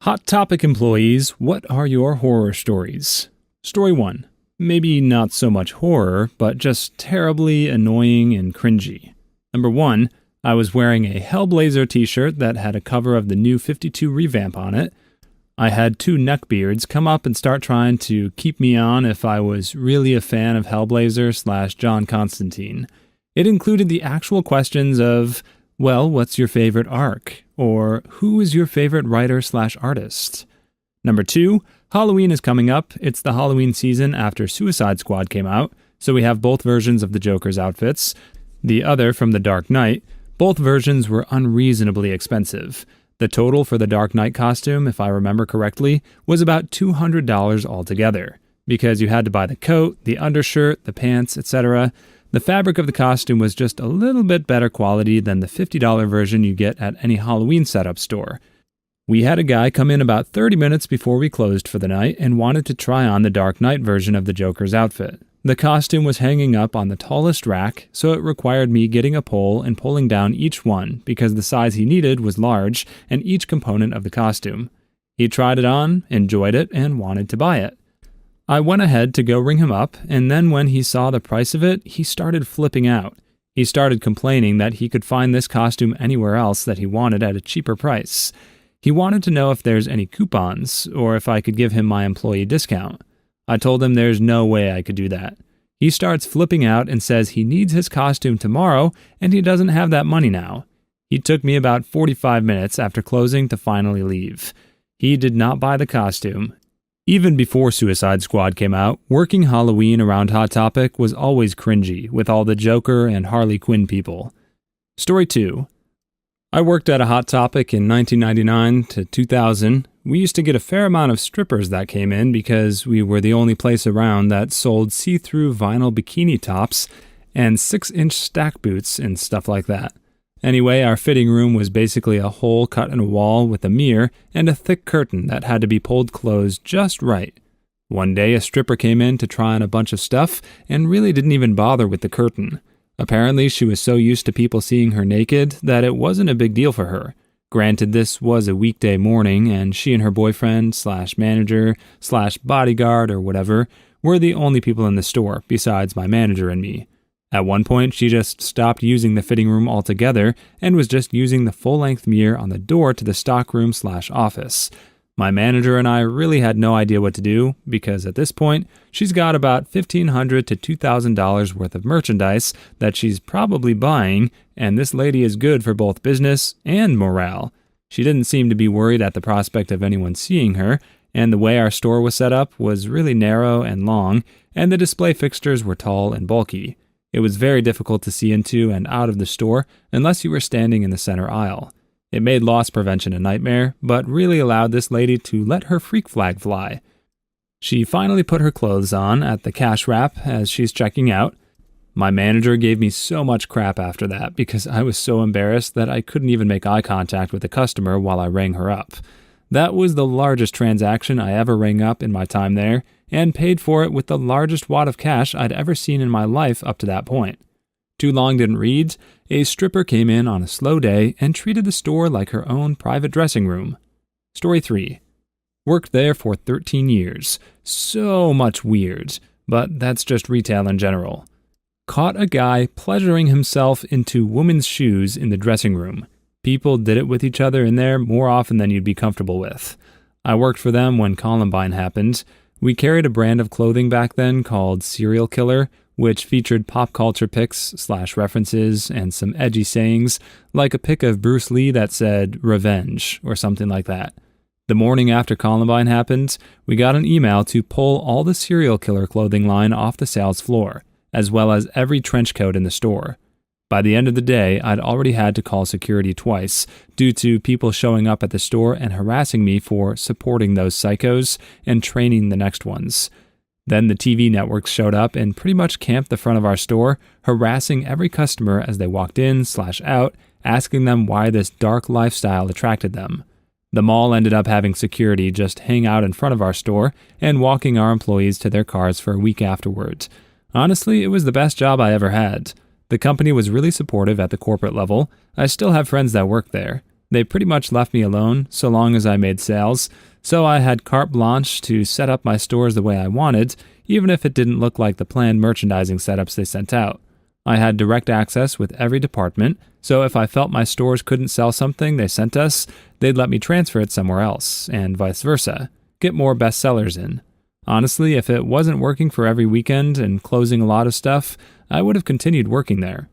Hot Topic employees, what are your horror stories? Story 1. Maybe not so much horror, but just terribly annoying and cringy. Number 1. I was wearing a Hellblazer t-shirt that had a cover of the new 52 revamp on it. I had two neckbeards come up and start trying to keep me on if I was really a fan of Hellblazer / John Constantine. It included the actual questions of, well, what's your favorite arc? Or who is your favorite writer / artist? Number 2, Halloween is coming up. It's the Halloween season after Suicide Squad came out, so we have both versions of the Joker's outfits. The other from The Dark Knight. Both versions were unreasonably expensive. The total for the Dark Knight costume, if I remember correctly, was about $200 altogether, because you had to buy the coat, the undershirt, the pants, etc. The fabric of the costume was just a little bit better quality than the $50 version you get at any Halloween setup store. We had a guy come in about 30 minutes before we closed for the night and wanted to try on the Dark Knight version of the Joker's outfit. The costume was hanging up on the tallest rack, so it required me getting a pole and pulling down each one because the size he needed was large and each component of the costume. He tried it on, enjoyed it, and wanted to buy it. I went ahead to go ring him up, and then when he saw the price of it, he started flipping out. He started complaining that he could find this costume anywhere else that he wanted at a cheaper price. He wanted to know if there's any coupons, or if I could give him my employee discount. I told him there's no way I could do that. He starts flipping out and says he needs his costume tomorrow, and he doesn't have that money now. He took me about 45 minutes after closing to finally leave. He did not buy the costume. Even before Suicide Squad came out, working Halloween around Hot Topic was always cringy with all the Joker and Harley Quinn people. Story 2. I worked at a Hot Topic in 1999 to 2000. We used to get a fair amount of strippers that came in because we were the only place around that sold see-through vinyl bikini tops and 6-inch stack boots and stuff like that. Anyway, our fitting room was basically a hole cut in a wall with a mirror and a thick curtain that had to be pulled closed just right. One day, a stripper came in to try on a bunch of stuff and really didn't even bother with the curtain. Apparently, she was so used to people seeing her naked that it wasn't a big deal for her. Granted, this was a weekday morning, and she and her boyfriend / manager / bodyguard or whatever were the only people in the store besides my manager and me. At one point, she just stopped using the fitting room altogether and was just using the full-length mirror on the door to the stockroom / office. My manager and I really had no idea what to do because at this point, she's got about $1,500 to $2,000 worth of merchandise that she's probably buying, and this lady is good for both business and morale. She didn't seem to be worried at the prospect of anyone seeing her, and the way our store was set up was really narrow and long, and the display fixtures were tall and bulky. It was very difficult to see into and out of the store unless you were standing in the center aisle. It made loss prevention a nightmare, but really allowed this lady to let her freak flag fly. She finally put her clothes on at the cash wrap as she's checking out. My manager gave me so much crap after that because I was so embarrassed that I couldn't even make eye contact with the customer while I rang her up. That was the largest transaction I ever rang up in my time there, and paid for it with the largest wad of cash I'd ever seen in my life up to that point. Too long didn't read. A stripper came in on a slow day and treated the store like her own private dressing room. Story 3. Worked there for 13 years. So much weird, but that's just retail in general. Caught a guy pleasuring himself into women's shoes in the dressing room. People did it with each other in there more often than you'd be comfortable with. I worked for them when Columbine happened. We carried a brand of clothing back then called Serial Killer, which featured pop culture pics / references and some edgy sayings, like a pic of Bruce Lee that said, "Revenge," or something like that. The morning after Columbine happened, we got an email to pull all the Serial Killer clothing line off the sales floor, as well as every trench coat in the store. By the end of the day, I'd already had to call security twice, due to people showing up at the store and harassing me for supporting those psychos and training the next ones. Then the TV networks showed up and pretty much camped the front of our store, harassing every customer as they walked in / out, asking them why this dark lifestyle attracted them. The mall ended up having security just hang out in front of our store and walking our employees to their cars for a week afterwards. Honestly, it was the best job I ever had. The company was really supportive at the corporate level. I still have friends that work there. They pretty much left me alone so long as I made sales, so I had carte blanche to set up my stores the way I wanted, even if it didn't look like the planned merchandising setups they sent out. I had direct access with every department, so if I felt my stores couldn't sell something they sent us, they'd let me transfer it somewhere else, and vice versa. Get more bestsellers in. Honestly, if it wasn't working for every weekend and closing a lot of stuff, I would have continued working there.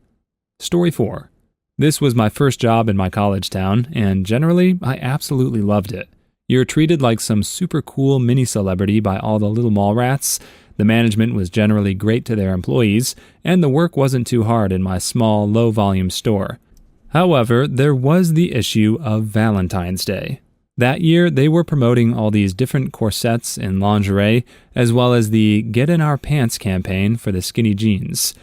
Story 4. This was my first job in my college town, and generally, I absolutely loved it. You're treated like some super cool mini celebrity by all the little mall rats. The management was generally great to their employees, and the work wasn't too hard in my small, low-volume store. However, there was the issue of Valentine's Day. That year, they were promoting all these different corsets and lingerie, as well as the Get in Our Pants campaign for the skinny jeans.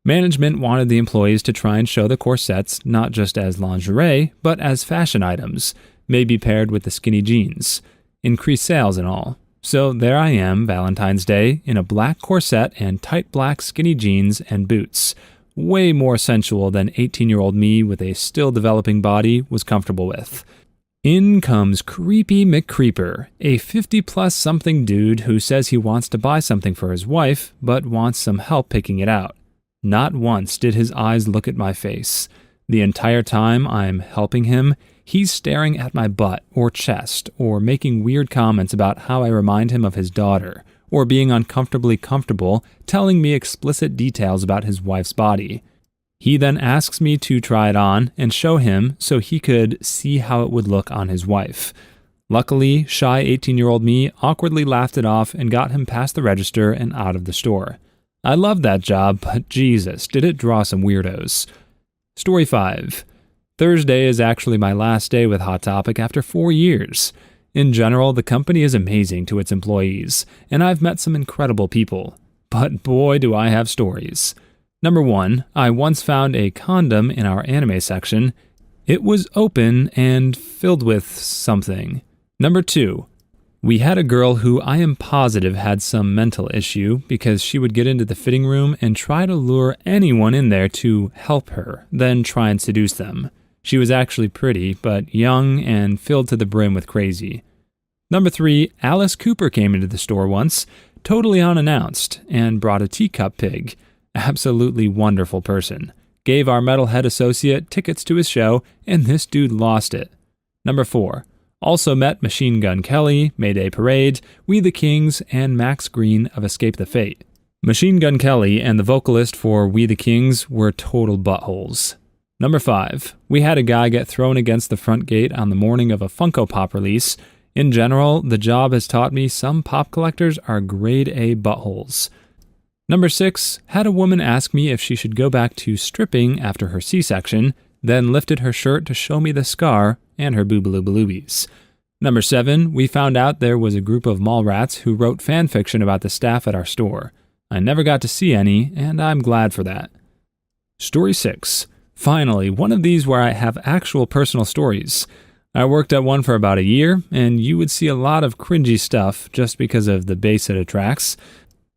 Management wanted the employees to try and show the corsets not just as lingerie, but as fashion items, maybe paired with the skinny jeans. Increase sales and all. So there I am, Valentine's Day, in a black corset and tight black skinny jeans and boots. Way more sensual than 18-year-old me with a still developing body was comfortable with. In comes Creepy McCreeper, a 50-plus something dude who says he wants to buy something for his wife, but wants some help picking it out. Not once did his eyes look at my face. The entire time I'm helping him, he's staring at my butt or chest or making weird comments about how I remind him of his daughter, or being uncomfortably comfortable telling me explicit details about his wife's body. He then asks me to try it on and show him so he could see how it would look on his wife. Luckily, shy 18-year-old me awkwardly laughed it off and got him past the register and out of the store. I loved that job, but Jesus, did it draw some weirdos. Story 5. Thursday is actually my last day with Hot Topic after 4 years. In general, the company is amazing to its employees, and I've met some incredible people. But boy, do I have stories. Number 1, I once found a condom in our anime section. It was open and filled with something. Number 2, we had a girl who I am positive had some mental issue because she would get into the fitting room and try to lure anyone in there to help her, then try and seduce them. She was actually pretty, but young and filled to the brim with crazy. Number 3, Alice Cooper came into the store once, totally unannounced, and brought a teacup pig. Absolutely wonderful person. Gave our metalhead associate tickets to his show, and this dude lost it. Number 4, also met Machine Gun Kelly, Mayday Parade, We the Kings, and Max Green of Escape the Fate. Machine Gun Kelly and the vocalist for We the Kings were total buttholes. Number 5, we had a guy get thrown against the front gate on the morning of a Funko Pop release. In general, the job has taught me some pop collectors are grade A buttholes. Number 6, had a woman ask me if she should go back to stripping after her C-section, then lifted her shirt to show me the scar and her boobaloo-baloobies. Number 7, we found out there was a group of mall rats who wrote fan fiction about the staff at our store. I never got to see any, and I'm glad for that. Story 6. Finally, one of these where I have actual personal stories. I worked at one for about a year, and you would see a lot of cringy stuff just because of the base it attracts.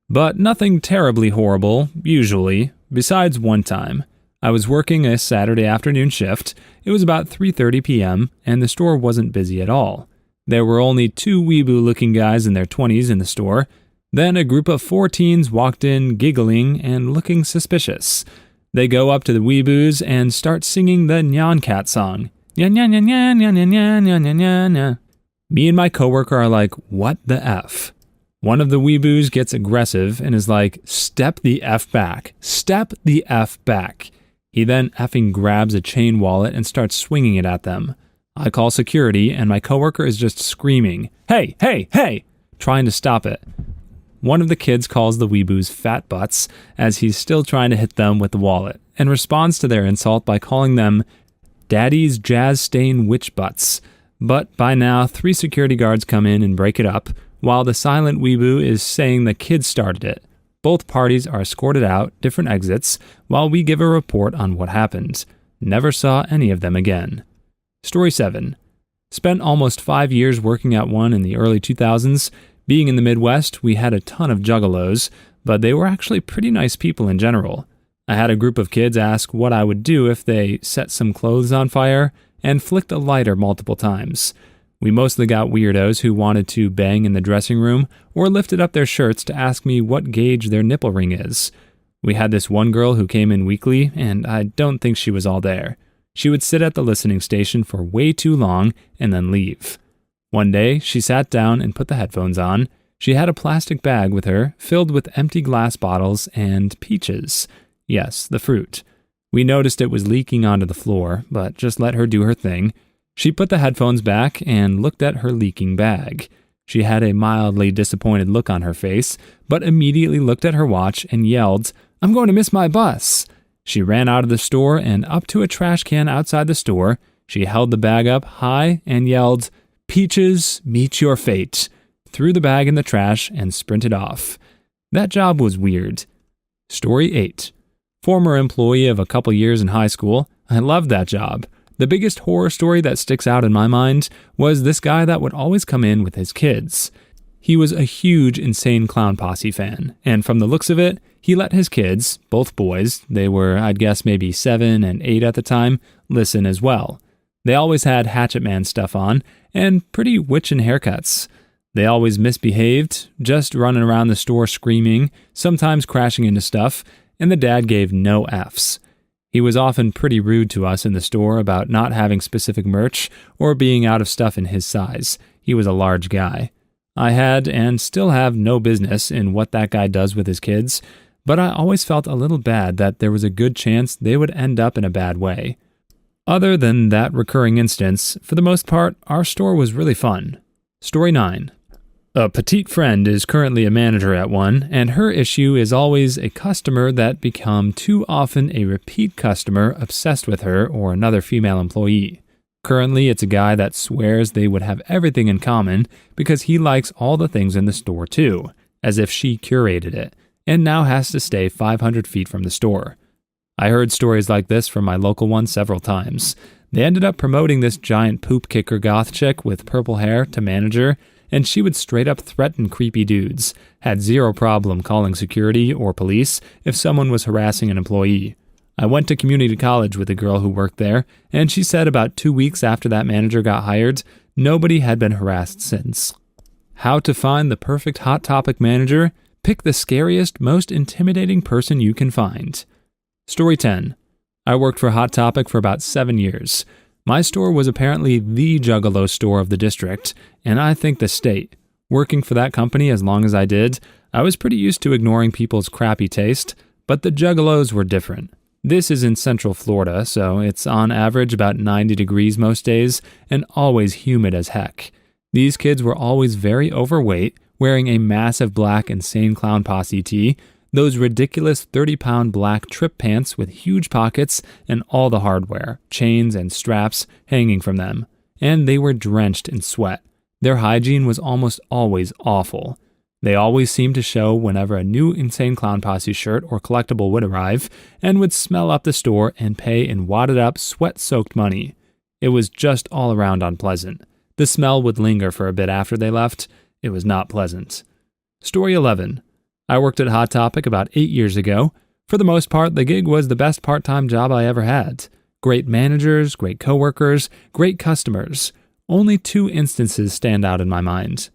But nothing terribly horrible, usually, besides one time. I was working a Saturday afternoon shift. It was about 3:30 p.m., and the store wasn't busy at all. There were only 2 weeboo-looking guys in their 20s in the store. Then a group of 4 teens walked in giggling and looking suspicious. They go up to the weeboos and start singing the Nyan Cat song. Nyan nyan nyan nyan nyan nyan nyan nyan nyan nyan. Me and my coworker are like, what the F? One of the weeboos gets aggressive and is like, step the F back. Step the F back. He then effing grabs a chain wallet and starts swinging it at them. I call security and my coworker is just screaming, hey, hey, hey, trying to stop it. One of the kids calls the weeboos fat butts as he's still trying to hit them with the wallet and responds to their insult by calling them Daddy's Jazz Stain Witch Butts. But by now, 3 security guards come in and break it up, while the silent weeboo is saying the kids started it. Both parties are escorted out, different exits, while we give a report on what happened. Never saw any of them again. Story 7. Spent almost 5 years working at one in the early 2000s. Being in the Midwest, we had a ton of juggalos, but they were actually pretty nice people in general. I had a group of kids ask what I would do if they set some clothes on fire, and flicked a lighter multiple times. We mostly got weirdos who wanted to bang in the dressing room or lifted up their shirts to ask me what gauge their nipple ring is. We had this one girl who came in weekly, and I don't think she was all there. She would sit at the listening station for way too long and then leave. One day, she sat down and put the headphones on. She had a plastic bag with her filled with empty glass bottles and peaches. Yes, the fruit. We noticed it was leaking onto the floor, but just let her do her thing. She put the headphones back and looked at her leaking bag. She had a mildly disappointed look on her face, but immediately looked at her watch and yelled, "I'm going to miss my bus." She ran out of the store and up to a trash can outside the store. She held the bag up high and yelled, "Peaches, meet your fate," threw the bag in the trash and sprinted off. That job was weird. Story 8. Former employee of a couple years in high school. I loved that job. The biggest horror story that sticks out in my mind was this guy that would always come in with his kids. He was a huge Insane Clown Posse fan, and from the looks of it, he let his kids, both boys, they were I'd guess maybe 7 and 8 at the time, listen as well. They always had Hatchet Man stuff on, and pretty witchin' haircuts. They always misbehaved, just running around the store screaming, sometimes crashing into stuff, and the dad gave no Fs. He was often pretty rude to us in the store about not having specific merch or being out of stuff in his size. He was a large guy. I had and still have no business in what that guy does with his kids, but I always felt a little bad that there was a good chance they would end up in a bad way. Other than that recurring instance, for the most part, our store was really fun. Story 9. A petite friend is currently a manager at one, and her issue is always a customer that become too often a repeat customer obsessed with her or another female employee. Currently, it's a guy that swears they would have everything in common because he likes all the things in the store too, as if she curated it, and now has to stay 500 feet from the store. I heard stories like this from my local one several times. They ended up promoting this giant poop kicker goth chick with purple hair to manager, and she would straight up threaten creepy dudes, had zero problem calling security or police if someone was harassing an employee. I went to community college with a girl who worked there, and she said about 2 weeks after that manager got hired, nobody had been harassed since. How to find the perfect Hot Topic manager? Pick the scariest, most intimidating person you can find. Story 10. I worked for Hot Topic for about 7 years. My store was apparently the juggalo store of the district, and I think the state. Working for that company as long as I did, I was pretty used to ignoring people's crappy taste, but the juggalos were different. This is in Central Florida, so it's on average about 90 degrees most days, and always humid as heck. These kids were always very overweight, wearing a massive black Insane Clown Posse tee, those ridiculous 30-pound black trip pants with huge pockets and all the hardware, chains and straps hanging from them. And they were drenched in sweat. Their hygiene was almost always awful. They always seemed to show whenever a new Insane Clown Posse shirt or collectible would arrive and would smell up the store and pay in wadded up, sweat-soaked money. It was just all around unpleasant. The smell would linger for a bit after they left. It was not pleasant. Story 11. I worked at Hot Topic about 8 years ago. For the most part, the gig was the best part-time job I ever had. Great managers, great coworkers, great customers. Only 2 instances stand out in my mind.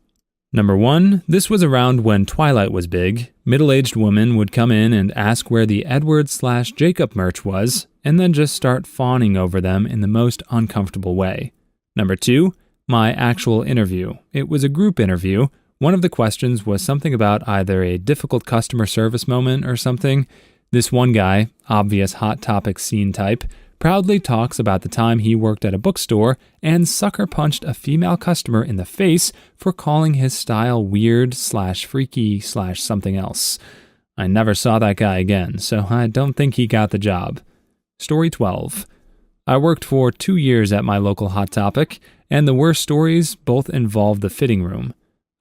Number 1, this was around when Twilight was big. Middle-aged women would come in and ask where the Edward/Jacob merch was, and then just start fawning over them in the most uncomfortable way. Number 2, my actual interview. It was a group interview. One of the questions was something about either a difficult customer service moment or something. This one guy, obvious Hot Topic scene type, proudly talks about the time he worked at a bookstore and sucker punched a female customer in the face for calling his style weird/freaky/something else. I never saw that guy again, so I don't think he got the job. Story 12. I worked for 2 years at my local Hot Topic, and the worst stories both involved the fitting room.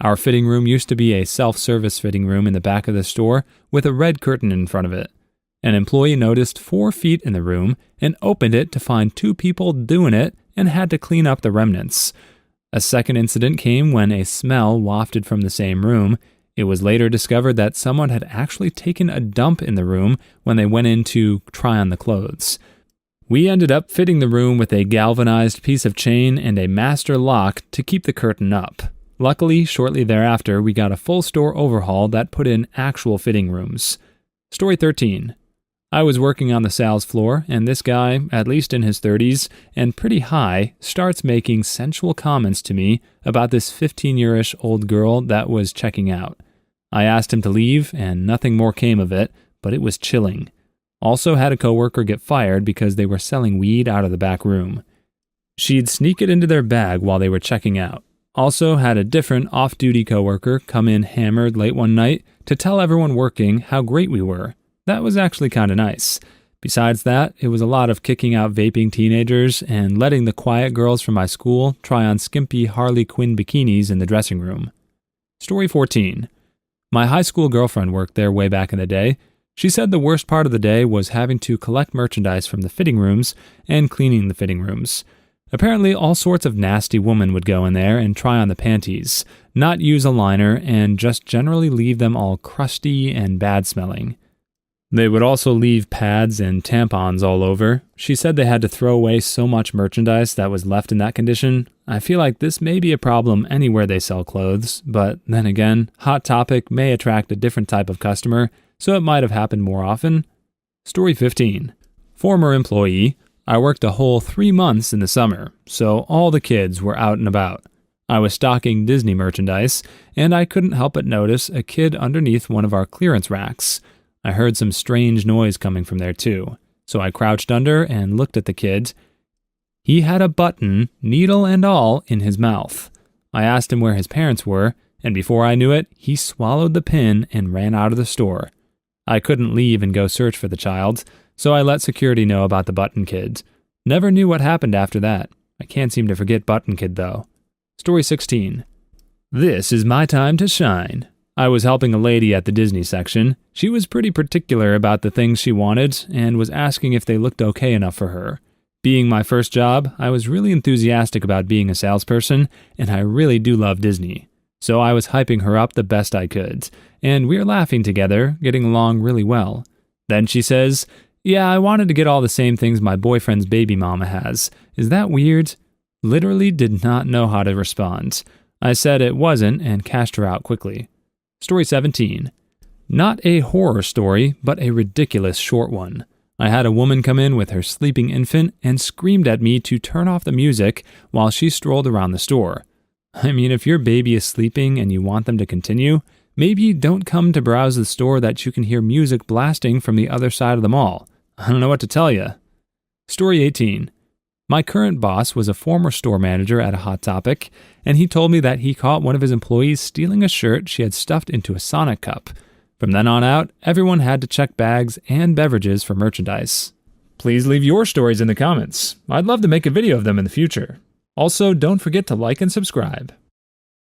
Our fitting room used to be a self-service fitting room in the back of the store with a red curtain in front of it. An employee noticed 4 feet in the room and opened it to find 2 people doing it and had to clean up the remnants. A second incident came when a smell wafted from the same room. It was later discovered that someone had actually taken a dump in the room when they went in to try on the clothes. We ended up fitting the room with a galvanized piece of chain and a master lock to keep the curtain up. Luckily, shortly thereafter, we got a full store overhaul that put in actual fitting rooms. Story 13. I was working on the sales floor, and this guy, at least in his 30s, and pretty high, starts making sensual comments to me about this 15-year-ish old girl that was checking out. I asked him to leave, and nothing more came of it, but it was chilling. Also had a coworker get fired because they were selling weed out of the back room. She'd sneak it into their bag while they were checking out. Also had a different off-duty coworker come in hammered late one night to tell everyone working how great we were. That was actually kind of nice. Besides that, it was a lot of kicking out vaping teenagers and letting the quiet girls from my school try on skimpy Harley Quinn bikinis in the dressing room. Story 14. My high school girlfriend worked there way back in the day. She said the worst part of the day was having to collect merchandise from the fitting rooms and cleaning the fitting rooms. Apparently, all sorts of nasty women would go in there and try on the panties, not use a liner, and just generally leave them all crusty and bad-smelling. They would also leave pads and tampons all over. She said they had to throw away so much merchandise that was left in that condition. I feel like this may be a problem anywhere they sell clothes, but then again, Hot Topic may attract a different type of customer, so it might have happened more often. Story 15. Former employee. I worked a whole 3 months in the summer, so all the kids were out and about. I was stocking Disney merchandise, and I couldn't help but notice a kid underneath one of our clearance racks. I heard some strange noise coming from there too, so I crouched under and looked at the kid. He had a button, needle and all, in his mouth. I asked him where his parents were, and before I knew it, he swallowed the pin and ran out of the store. I couldn't leave and go search for the child, so I let security know about the button kid. Never knew what happened after that. I can't seem to forget Button Kid though. Story 16. This is my time to shine. I was helping a lady at the Disney section. She was pretty particular about the things she wanted and was asking if they looked okay enough for her. Being my first job, I was really enthusiastic about being a salesperson, and I really do love Disney. So I was hyping her up the best I could, and we were laughing together, getting along really well. Then she says, "Yeah, I wanted to get all the same things my boyfriend's baby mama has. Is that weird?" Literally did not know how to respond. I said it wasn't and cashed her out quickly. Story 17. Not a horror story, but a ridiculous short one. I had a woman come in with her sleeping infant and screamed at me to turn off the music while she strolled around the store. I mean, if your baby is sleeping and you want them to continue, maybe don't come to browse the store that you can hear music blasting from the other side of the mall. I don't know what to tell you. Story 18. My current boss was a former store manager at a Hot Topic, and he told me that he caught one of his employees stealing a shirt she had stuffed into a Sonic cup. From then on out, everyone had to check bags and beverages for merchandise. Please leave your stories in the comments. I'd love to make a video of them in the future. Also, don't forget to like and subscribe.